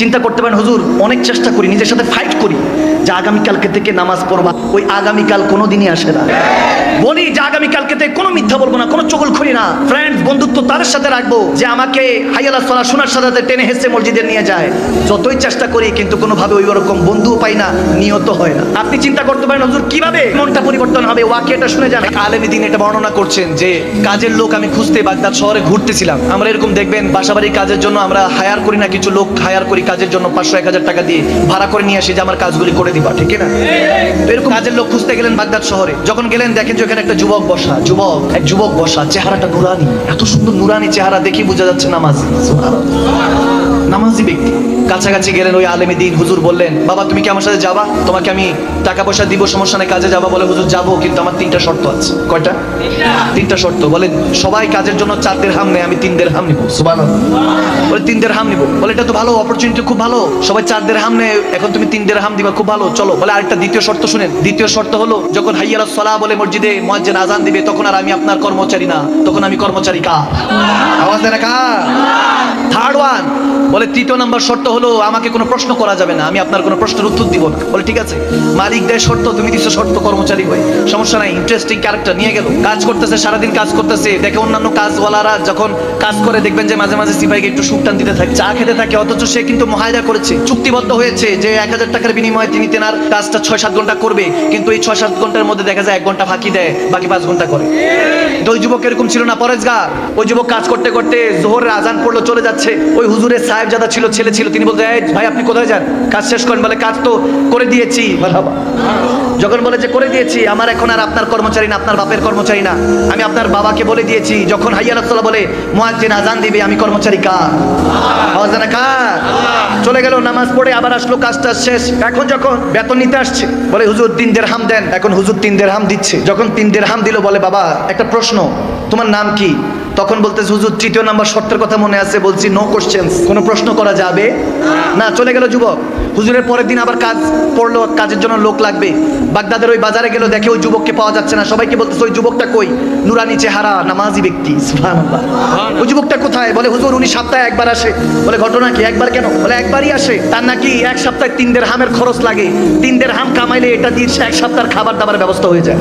চিন্তা করতে পারেন হুজুর অনেক চেষ্টা করি, নিজের সাথে ফাইট করি যে আগামীকালকে থেকে নামাজ পড়বা, ওই আগামীকাল কোনোদিনই আসে না। বলি যে আগামীকালকে থেকে কোনো মিথ্যা বলবো না, কোনো চগলখড়ি না, ফ্রেন্ডস বন্ধুত্ব তাদের সাথে রাখবো যে আমাকে হাইয়ালা সালা শোনার সাথে সাথে টেনে হেসে মসজিদে নিয়ে যায়। যতই চেষ্টা করি কিন্তু কোনোভাবে ওই রকম বন্ধুও পাই না, নিয়ত হয় না। আপনি চিন্তা করতে পারেন হুজুর কিভাবে মনটা পরিবর্তন হবে, ওয়াকিয়াটা শুনে যান। আলেমী দিন এটা বর্ণনা করছেন যে কাজের লোক আমি খুঁজতে বাগদাদ শহরে ঘুরতেছিলাম। আমরা এরকম দেখবেন বাসাবাড়ি কাজের জন্য আমরা হায়ার করি না, কিছু লোক হায়ার করি কাজের জন্য 500-1000 টাকা দিয়ে ভাড়া করে নিয়ে আসি যে আমার কাজগুলি করে দিবা, ঠিক না? তো এরকম কাজের লোক খুঁজতে গেলেন বাগদাদ শহরে। যখন গেলেন দেখেন যে ওখানে একটা যুবক বসা, চেহারাটা নুরানি, এত সুন্দর নুরানি চেহারা, দেখি বোঝা যাচ্ছে নামাজি, নামাজি ব্যক্তি। কাছাকাছি গেলেন ওই আলেমী দিন, হুজুর বললেন বাবা তুমি কি আমার সাথে যাবা, তোমাকে আমি টাকা পয়সা দিব, সমস্যা নেই, কাজে যাবা? বলে হুজুর যাবো, কিন্তু আমার 3টা শর্ত আছে। কয়টা? 3টা শর্ত। বলেন সবাই কাজের জন্য 4 দিরহাম নেয়, আমি 3 দিরহাম নিব। সুবহানাল্লাহ। বলে 3 দিরহাম নিব। বলে এটা তো ভালো অপরচুনিটি, খুব ভালো, সবাই 4 দিরহাম নেয়, এখন তুমি 3 দিরহাম দিবা, খুব ভালো, চলো। বলে আরেকটা দ্বিতীয় শর্ত শুনেন। দ্বিতীয় শর্ত হলো যখন হাইয়ালাস সালাহ বলে মসজিদে মুয়াজ্জিন আযান দিবে তখন আর আমি আপনার কর্মচারী না, তখন আমি কর্মচারী কার? আওয়াজ দেন কার? Third one. বলে 3য় নাম্বার শর্ত হলো আমাকে কোনো প্রশ্ন করা যাবে না, আমি আপনার কোনো প্রশ্নের উত্তর দিব না। বলে ঠিক আছে, মালিক দেয় শর্ত, তুমি দিছো শর্ত, কর্মচারী হই, সমস্যা নাই। ইন্টারেস্টিং ক্যারেক্টার নিয়ে গেল, কাজ করতেছে, সারাদিন কাজ করতেছে, দেখে অন্যান্য কাজওয়ালারা যখন কাজ করে দেখবেন যে মাঝে মাঝে সিপাহীকে একটু সুখ টান দিতে থাকে, চা খেতে থাকে, অথচ সে কিন্তু মুহায়দা করেছে, চুক্তিবদ্ধ হয়েছে যে 1000 টাকার বিনিময়ে তিনি তেনার কাজটা 6-7 ঘন্টা করবে, কিন্তু এই 6-7 ঘন্টার মধ্যে দেখা যায় 1 ঘন্টা ফাঁকি দেয়, বাকি 5 ঘন্টা করে। তো ওই যুবক এরকম ছিল না, পরেজগার। ওই যুবক কাজ করতে করতে জোহরের আজান পড়লো, চলে যাচ্ছে। ওই হুজুরের সাহেবজাদা ছিল, ছেলে ছিল, তিনি বলতে এই ভাই আপনি কোথায় যান, কাজ শেষ করেন। বলে কাজ তো করে দিয়েছি। যখন বলে যে করে দিয়েছি, আমার এখন আর আপনার কর্মচারী না, আপনার বাপের কর্মচারী না, আমি আপনার বাবাকে বলে দিয়েছি যখন হাইয়ালাস সালাহ বলে মুয়াজ্জিন আযান দিবে আমি কর্মচারী কার? আওয়াজ দেন কার? চলে গেল, নামাজ পড়ে আবার আসলো, কাজটা শেষ। এখন যখন বেতন নিতে আসছে বলে হুজুর 3 দিরহাম দেন। এখন হুজুর 3 দিরহাম দিচ্ছে। যখন 3 দিরহাম দিল বলে বাবা একটা প্রশ্ন, তোমার নাম কি? তখন বলতেছে হুজুর 3য় নাম্বার শর্তের কথা মনে আছে। বলছি নো কোশ্চেন্স, কোনো প্রশ্ন করা যাবে না। চলে গেল যুবক। হুজুরের পরের দিন আবার কাজ পড়লো, কাজের জন্য লোক লাগবে। বাগদাদের ওই বাজারে গেল, দেখে ওই যুবককে পাওয়া যাচ্ছে না। সবাইকে বলতেছে ওই যুবকটা কই? নুরানি চেহারা, নামাজি ব্যক্তি। সুবহানাল্লাহ। ওই যুবকটা কোথায়? বলে হুজুর উনি সপ্তাহে একবার আসে। বলে ঘটনা কি? একবার কেন? বলে একবারই আসে, তার নাকি 1 সপ্তাহে 3 দিরহামের খরচ লাগে, 3 দিরহাম কামাইলে এটা দিয়ে 1 সপ্তাহের খাবার দাবার ব্যবস্থা হয়ে যায়।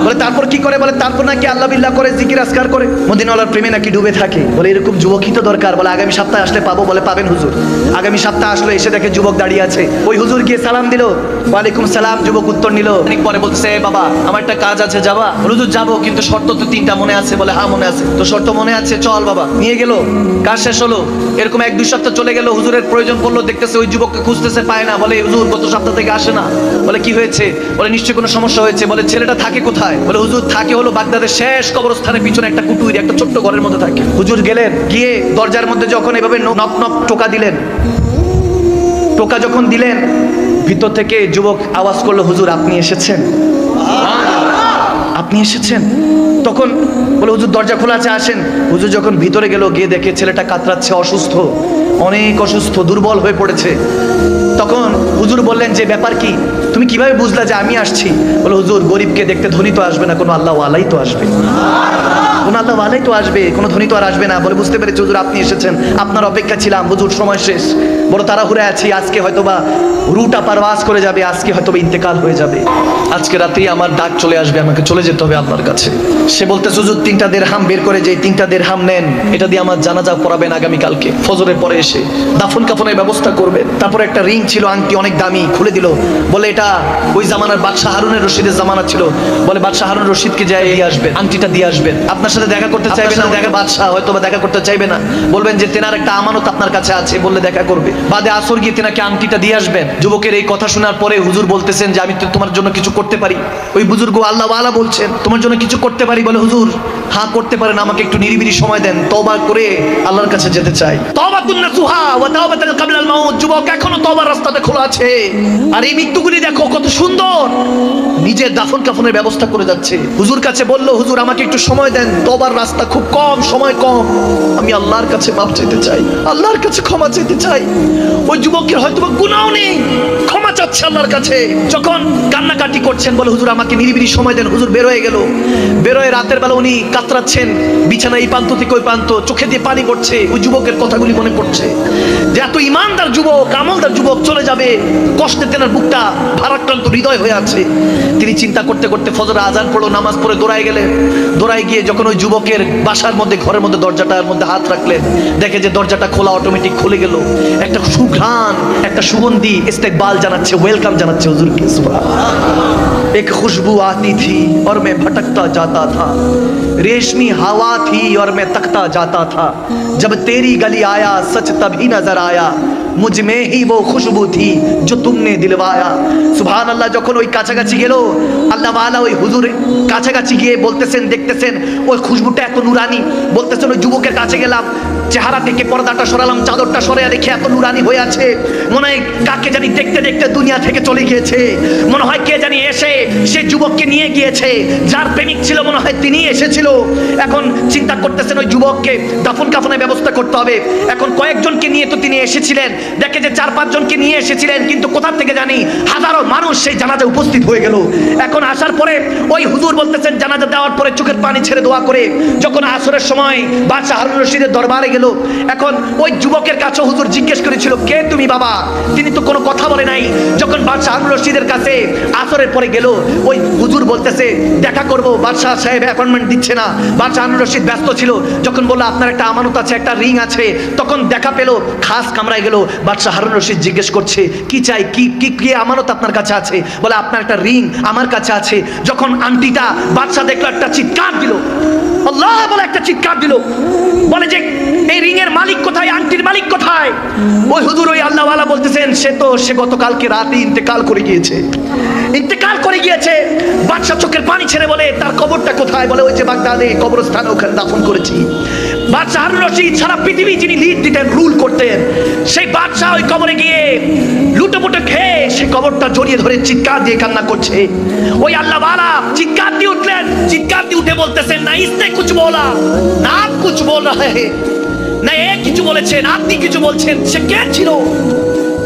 বলে তারপর কি করে? বলে তারপর নাকি আল্লাহ বিল্লাহ করে, জিকির আজকার করে, মদিনাওয়ালার প্রেমে নাকি ডুবে থাকে। বলে এরকম যুবকই তো দরকার। বলে আগামী সপ্তাহে আসলে পাবো। বলে পাবেন হুজুর। আগামী সপ্তাহে আসলো, এসে দেখে যুবক দাঁড়িয়ে আছে। ওই হুজুর গিয়ে সালাম দিল, ওয়ালাইকুম সালাম। যুবক উত্তর নিল। পরে বলছে বাবা আমার একটা কাজ আছে, যাবা? হুজুর যাবো, কিন্তু শর্ত তো 3টা মনে আছে। বলে হ্যাঁ মনে আছে। তো শর্ত মনে আছে, চল বাবা। নিয়ে গেল, কাজ শেষ হলো। এরকম 1-2 সপ্তাহ চলে গেল, হুজুরের প্রয়োজন পড়লো, দেখতেছে ওই যুবককে খুঁজতেছে, পায় না। বলে হুজুর গত সপ্তাহ থেকে আসে না। বলে কি হয়েছে? বলে নিশ্চয়ই কোনো সমস্যা হয়েছে। বলে ছেলেটা থাকে কোথায়? বলে হুজুর থাকে হলো বাগদাদের শেষ কবরস্থানের পিছনে একটা কুটুরি, একটা ছোট্ট ঘরের মধ্যে থাকে। হুজুর গেলেন, গিয়ে দরজার মধ্যে যখন এভাবে নক নক টোকা দিলেন, টোকা যখন দিলেন, ভিতর থেকে যুবক আওয়াজ করলো হুজুর আপনি এসেছেন, আপনি এসেছেন। তখন বলে হুজুর দরজা খোলা আছে, আসেন। হুজুর যখন ভিতরে গেল, গিয়ে দেখে ছেলেটা কাতরাচ্ছে, অসুস্থ, অনেক অসুস্থ, দুর্বল হয়ে পড়েছে। তখন হুজুর বললেন যে ব্যাপার কি, তুমি কিভাবে বুঝলা যে আমি আসছি? বলে হুজুর গরিবকে দেখতে ধনী তো আসবে না, কোনো আল্লাহ ওয়ালাই তো আসবে, কোনো আল্লাহ ওয়ালাই তো আসবে, কোনো ধনী তো আর আসবে না। বলে বুঝতে পেরেছি হুজুর আপনি এসেছেন, আপনার অপেক্ষা ছিলাম। হুজুর সময় শেষ, বড় তাড়াহুড়ে আছি, আজকে হয়তোবা রুটা পারওয়াজ করে যাবে, আজকে হয়তোবা ইন্তেকাল হয়ে যাবে, আজকে রাতেই আমার ডাক চলে আসবে, আমাকে চলে যেতে হবে আল্লাহর কাছে। সে বলতে হুজুর 3টা দিরহাম বের করে, যে 3টা দিরহাম নেন, এটা দিয়ে আমার জানাজা পড়াবেন আগামীকালকে ফজরের পরে এসে, দাফন কাফনের ব্যবস্থা করবেন। তারপর একটা রিং ছিল, আংটি অনেক দামি, খুলে দিল। বলে এটা ওই জামানার বাদশাহ হারুনের রশিদের জামানা ছিল। বলে বাদশাহ হারুন রশিদকে যাই দিয়ে আসবেন, আংটিটা দিয়ে আসবেন। আপনার সাথে দেখা করতে চাইবে না, দেখা বাদশাহ হয়তো বা দেখা করতে চাইবে না, বলবেন যে তেনার একটা আমানত আপনার কাছে আছে, বললে দেখা করবে। বাদে আসর গিয়ে তেনাকে আংটিটা দিয়ে আসবেন। যুবকের এই কথা শোনার পরে হুজুর বলতেছেন যে আমি তো তোমার জন্য কিছু করতে পারি। ওই বুজুর্গ আল্লাহ ওয়ালা বলছেন তোমার জন্য কিছু করতে পারি। বলে হুজুর হ্যাঁ করতে পারেন, আমাকে একটু নিরিবিলি সময় দেন, তওবা করে আল্লাহর কাছে যেতে চাই। তাওবাতুন নাসুহা ওয়া তাওবাতুন ক্বাবলাল মাউত। যুবক এখনো তওবার রাস্তাটা খোলা আছে। আর এই মৃত্যুগুলি দেখো কত সুন্দর, নিজের দাফন কাফনের ব্যবস্থা করে যাচ্ছে। হুজুর কাছে বলল হুজুর আমাকে একটু সময় দেন, তওবার রাস্তা খুব কম, সময় কম, আমি আল্লাহর কাছে মাফ চাইতে চাই, আল্লাহর কাছে ক্ষমা চাইতে চাই। ওই যুবকের হয়তো গুনাহ নেই, ক্ষমা চাচ্ছে আল্লাহর কাছে। যখন কান্নাকাটি করছেন, বলে হুজুর আমাকে নিরিবিলি সময় দেন। হুজুর বের হয়ে গেল। বের হয়ে রাতের বেলা উনি কাতরাচ্ছেন, বিছানা এই প্রান্ত থেকে ওই প্রান্ত, চোখে দিয়ে পানি পড়ছে। ওই যুবকের কথাগুলি মনে পড়ছে যে এত ইমানদার যুবক, আমলদার যুবক চলে যাবে, কষ্টে তেনার বুকটা ভারাক্রান্ত হৃদয় হয়ে আছে। তিনি চিন্তা করতে করতে ফজর আজান পড়লো, নামাজ পড়ে দৌড়ায় গেলেন। দৌড়ায় গিয়ে যখন ওই যুবকের বাসার মধ্যে, ঘরের মধ্যে দরজাটার মধ্যে হাত রাখলেন, দেখে যে দরজাটা খোলা, অটোমেটিক খুলে গেল। একটা সুঘ্রাণ, একটা সুগন্ধি ইস্তেকবাল জানাচ্ছে, ওয়েলকাম জানাচ্ছে হুজুরকে। সুবহানাল্লাহ। एक खुशबू आती थी और मैं भटकता जाता था, रेशमी हवा थी और मैं तकता जाता था, जब तेरी गली आया सच तभी नजर आया, मुझ में ही वो खुशबू थी जो तुमने दिलवाया। सुभान अल्लाह। যখন ওই কাছাকাছি গেল, আল্লাহ ওয়ালা ওই হুজুর কাছাকাছি গিয়ে বলতেছেন, দেখতেছেন ওই খুশবুটা এত নুরানি। বলতেছেন ওই যুবকের কাছে গেলাম, চেহারা থেকে পর্দাটা সরালাম, চাদরটা সরিয়ে দেখে এত নুরানি হয়ে আছে, মনে হয় কাকে জানি দেখতে দেখতে দুনিয়া থেকে চলে গিয়েছে। মনে হয় কে জানি এসে সে যুবককে নিয়ে গিয়েছে, যার প্রেমিক ছিল মনে হয় তিনি এসেছিল। এখন চিন্তা করতেছেন ওই যুবককে দাফন কাফনের ব্যবস্থা করতে হবে। এখন কয়েকজনকে নিয়ে তো তিনি এসেছিলেন, দেখে যে 4-5 জনকে নিয়ে এসেছিলেন, কিন্তু কোথা থেকে জানি হাজারো মানুষ সেই জানাজা উপস্থিত হয়ে গেল। এখন আসার পরে ওই হুজুর বলতেছেন, জানাজা দেওয়ার পরে চোখের পানি ছেড়ে দোয়া করে যখন আসরের সময় বাদশা হারুন রশিদের দরবারে গেল, এখন ওই যুবকের কাছে হুজুর জিজ্ঞেস করেছিল, কে তুমি বাবা? তিনি তো কোনো কথা বলে নাই। যখন বাদশা হারুন রশিদের কাছে আসরের পরে গেল, ওই হুজুর বলতেছে দেখা করব, বাদশাহ সাহেব অ্যাপয়েন্টমেন্ট দিচ্ছে না। বাদশা হারুন রশিদ ব্যস্ত ছিল। যখন বললো আপনার একটা আমানত আছে, একটা রিং আছে, তখন দেখা পেল, খাস কামরায় গেল। বাদশাহ হারুন রশিদ জিজ্ঞেস করছে, কি চাই, কি কি কি আমানত আপনার কাছে আছে? বলে আপনার একটা রিং আমার কাছে আছে। যখন আংটিটা বাদশাহ দেখলো, একটা চিৎকার দিল, আল্লাহ বলে একটা চিৎকার দিল, বলে যে এই রিং এর মালিক কোথায়, আংটির মালিক কোথায়? ওই হুজুর ওই আল্লাহ ওয়ালা বলতেছেন, সে গতকালকে রাতে ইন্তেকাল করে গিয়েছে, ইন্তেকাল করে গিয়েছে। বাদশা চোখের পানি ছেড়ে বলে, তার কবরটা কোথায়? বলে ওই যে বাগদাদে কবরস্থানে, ওখানে দাফন করেছি। বাদশা হারুন রশিদ সারা পৃথিবী যিনি লিড দিতেন, রুল করতেন, সেই বাদশা ওই কবরে গিয়ে লুটোপুটো খেয়ে সেই কবরটা জড়িয়ে ধরে চিৎকার দিয়ে কান্না করছে। ওই আল্লাহ ওয়ালা চিৎকার দিয়ে উঠলেন, চিৎকার দিয়ে উঠে বলতেছেন, না ইসনে কুছ বলা, না আপ কুছ বল রহে হে, না এ কিছু বলেছেন, আপনি কিছু বলছেন। সে কে ছিল?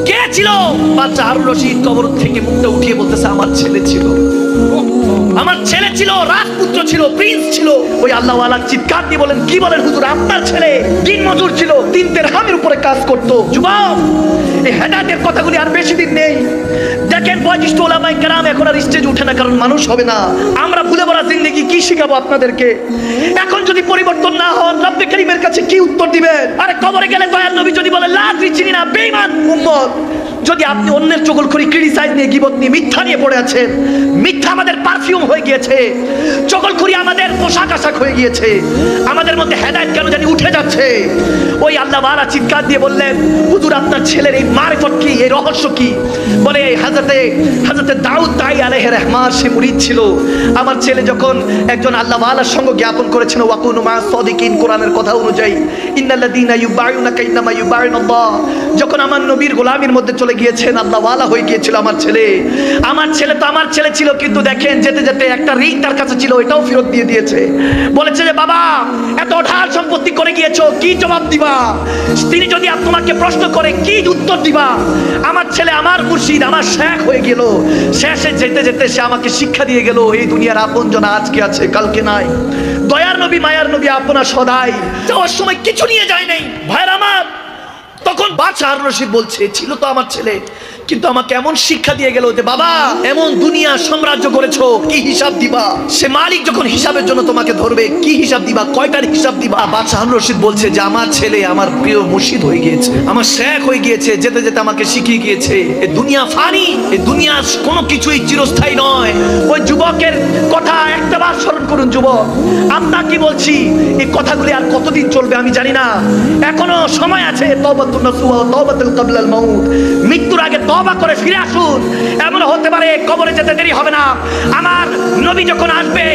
কে ছিল? বাদশা হারুন রশিদ কবর থেকে মুখটা উঠিয়ে বলতেছে, আমার ছেলে ছিল, আমার ছেলে ছিল, রাজপুত্র ছিল, প্রিন্স ছিল। ওই আল্লাহ ওয়ালা চিৎকার দিয়ে বলেন, কি বলেন হুজুর? আপনার ছেলে দিন মজুর ছিল, 3 দিরহামের উপরে কাজ করতো। যুবক, এই হেদায়েতের কথাগুলি আর বেশি দিন নেই। দেখেন বয়োজ্যেষ্ঠ ওলামায়ে কেরাম এখন আর স্টেজে উঠে না, কারণ মানুষ হবে না। আমরা ভুলে ভরা জিন্দেগি কি শিখাবো আপনাদেরকে? এখন যদি পরিবর্তন না হন, রব্বে কারীমের কাছে কি উত্তর দিবেন? আরে কবরে গেলে দয়াল নবী যদি বলে লা আদরি, চিনি না, বেঈমান উম্মত। যদি আপনি অন্যের চগলখড়ি, ক্রিটিসাইজ নিয়ে, গীবত নিয়ে, মিথ্যা নিয়ে পড়ে আছেন, মিথ্যা আমাদের পারফিউম হয়ে গিয়েছে, চগলখড়ি আমাদের পোশাক আশাক হয়ে গিয়েছে, আমাদের মধ্যে হেদায়েত কেন জানি উঠে যাচ্ছে। ওই আল্লাহ ওয়ালা চিৎকার দিয়ে বললেন, হুজুর আপনার ছেলের এই মারিফত কি, এই রহস্য কি? বলে হযরতে দাউদ তাই আলাইহির রহমান সে মুরিদ ছিল। আমার ছেলে যখন একজন আল্লাহ ওয়ালার সঙ্গে জ্ঞাপন করেছেন, ওয়াকুনু মা সাদিকিন, কোরআনের কথা অনুযায়ী, ইন্নাল্লাযীনা ইউবাইউনাকা ইন্নামা ইউবাইউনাল্লাহ, যখন আমার নবীর গোলামির মধ্যে চলে গিয়েছেন, আল্লাহ ওয়ালা হয়ে গিয়েছিল আমার ছেলে। আমার ছেলে তো আমার ছেলে ছিল, কিন্তু দেখেন যেতে যেতে একটা রিং তার কাছে ছিল, এটাও ফেরত দিয়ে দিয়েছে। বলেছে যে বাবা এত ঢাল সম্পত্তি করে গিয়েছো, কি জবাব দিবা? তিনি যদি তোমাকে প্রশ্ন করে কি উত্তর দিবা? আমার ছেলে আমার মুর্শিদ, আমার শেখ হয়ে গেল। শেষে যেতে যেতে সে আমাকে শিক্ষা দিয়ে গেল, এই দুনিয়ার আপনজন আজকে আছে, কালকে নাই। দয়ার নবী, মায়ার নবী আপনা সদাই, যাওয়ার সময় কিছু নিয়ে যায় নাই। ভাইরা আমার, তখন বাদশা হারুন রশিদ বলছে, ছিল তো আমার ছেলে, কিন্তু আমাকে এমন শিক্ষা দিয়ে গেল যে বাবা এমন দুনিয়া সাম্রাজ্য করেছো, কি হিসাব দিবা? সে মালিক যখন হিসাবের জন্য তোমাকে ধরবে, কি হিসাব দিবা? কয়টার হিসাব দিবা? বাদশা হারুন রশিদ বলছে যে আমার ছেলে আমার প্রিয় মুর্শিদ হয়ে গিয়েছে, আমার শেখ হয়ে গিয়েছে, যেতে যেতে আমাকে শিখিয়ে গিয়েছে এই দুনিয়া ফানি, এই দুনিয়া কোনো কিছুই চিরস্থায়ী নয়। ওই যুবকের কথা একটাবার স্মরণ করুন। যুবক, আপনাকে বলছি, এই কথাগুলি আর কতদিন চলবে আমি জানি না, এখনো সময় আছে। তওবাতুন নাসুহা, তওবাতুল ক্বাবলাল মাউত, মৃত্যুর আগে তওবা করে ফিরে আসুন। এমন হতে পারে কবরে যেতে দেরি হবে না। আমার নবী যখন আসবে,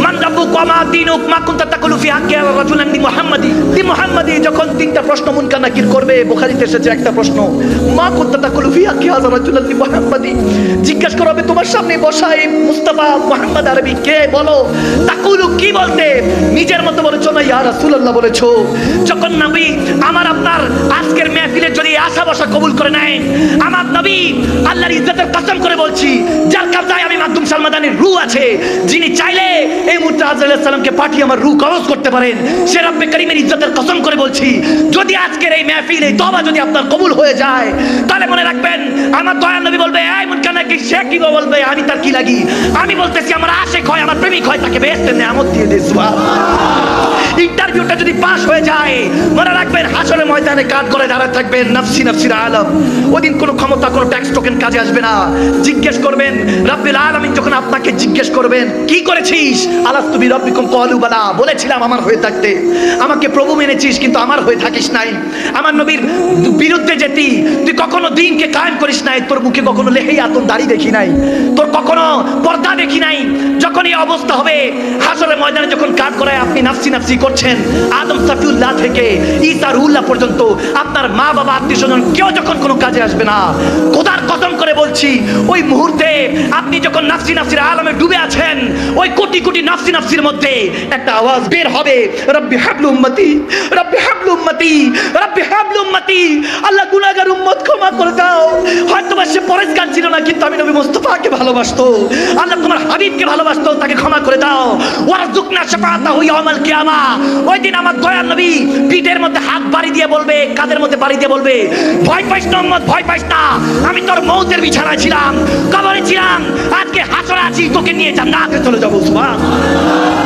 মান রাব্বুক ওয়া মা দীনুক মা কুনতা তাকুলু ফি হাক্কি রাজুলান মুহাম্মাদি, যখন 3টা প্রশ্ন মুনকার নাকির করবে, বুখারীতে এসেছে একটা প্রশ্ন, মা কুনতা তাকুলু ফি হাক্কি রাজুলান মুহাম্মাদি, জিজ্ঞাসা করা হবে তোমার সামনে বসা এই মুস্তাফা মুহাম্মদ আরবি কে, বলো তাকুলু কি বলতে? নিজের মতো বলেছো না ইয়া রাসূলুল্লাহ বলেছো। যখন নবী আমার আপনার আজকের মেহফিলের যদি আশা বসা কবুল করে নেয়, আমার নবী আল্লাহর ইজ্জতের কসম করে বলছি, যার কবজায় আমি মাকদুম সালমাদানির রূহ আছে, যিনি চাইলে এই মুহূর্তে আজরাইল আলাইহিস সালামকে পাঠিয়ে আমার রূহ কবজ করতে পারেন। সে রব্বে করিমের ইজ্জতের কসম করে বলছি, যদি আজকের এই মাহফিল, এই তওবা যদি আপনার কবুল হয়ে যায়, তাহলে মনে রাখবেন আমার দয়ার নবী বলবে, এই মুনকার নাকির সে কি বলবে, আমি তার কি লাগি? আমি বলতেছি আমার আশিক হয়, আমার প্রেমিক হয়, তাকে বেহেশতের নেয়ামত দিয়ে দে। সুবহানাল্লাহ। ইন্টারভিউটা যদি পাস হয়ে যায়, মনে রাখবেন হাসরের ময়দানে কাঠ করে দাঁড়ায় থাকবেন, নাফসি নাফসির আলম। ওদিন কোনো ক্ষমতা, কোনো ট্যাক্স টোকেন কাজে আসবে না। জিজ্ঞেস করবেন রাব্বিল আলামিন, যখন আপনাকে জিজ্ঞেস করবেন কি করেছিস, আলাস্তু বিরাব্বিকুম ক্বালু বালা, বলেছিলাম আমার হয়ে থাকতে। আমাকে প্রভু মেনেছিস কিন্তু আমার হয়ে থাকিস নাই। আমার নবীর বিরুদ্ধে যেতি, তুই কখনো দিনকে কায়েম করিস নাই, তোর মুখে কখনো লেহিয়াতুন দাড়ি দেখি নাই, তোর কখনো পর্দা দেখি নাই। যখন এই অবস্থা হবে হাসরের ময়দানে, যখন কাঠ করায় আপনি নাফসি নাফসি করছেন, আদম সাফিউল্লাহ থেকে ঈসা রুহুল্লাহ পর্যন্ত আপনার মা বাবা আত্মীয় স্বজন কেউ যখন কোনো কাজে আসবে না, খোদার কসম করে বলছি, ওই মুহূর্তে আপনি যখন নাফসি নাফসির আলমে ডুবে আছেন, ওই কোটি কোটি নাফসি নাফসির মধ্যে একটা আওয়াজ বের হবে, রব্বি হাবলু উম্মতি, রব্বি হাবলু উম্মতি, রব্বি হাবলু উম্মতি। আল্লাহ গুনাহগার উম্মত ক্ষমা করে দাও। হয়তো বা সে পরেশগার ছিল না, কিন্তু আমি নবী মুস্তাফাকে ভালোবাসতো। আল্লাহ তোমার হাবিবকে ভালোবাসতো, তাকে ক্ষমা করে দাও। ওয়ারজুকনা শাফাআতাহু ইয়াউমাল কিয়ামা। ওই দিন আমার দয়ার নবী পিঠের মধ্যে হাত বাড়ি দিয়ে বলবে, কাঁধের মধ্যে বাড়ি দিয়ে বলবে, ভয় পাইস না উম্মত, ভয় পাইস না, আমি তোর মৌতের বিছানায় ছিলাম, কবরে ছিলাম, আজকে হাসরে আছি, তোকে নিয়ে জান্নাতে চলে যাবো। সুবহানাল্লাহ।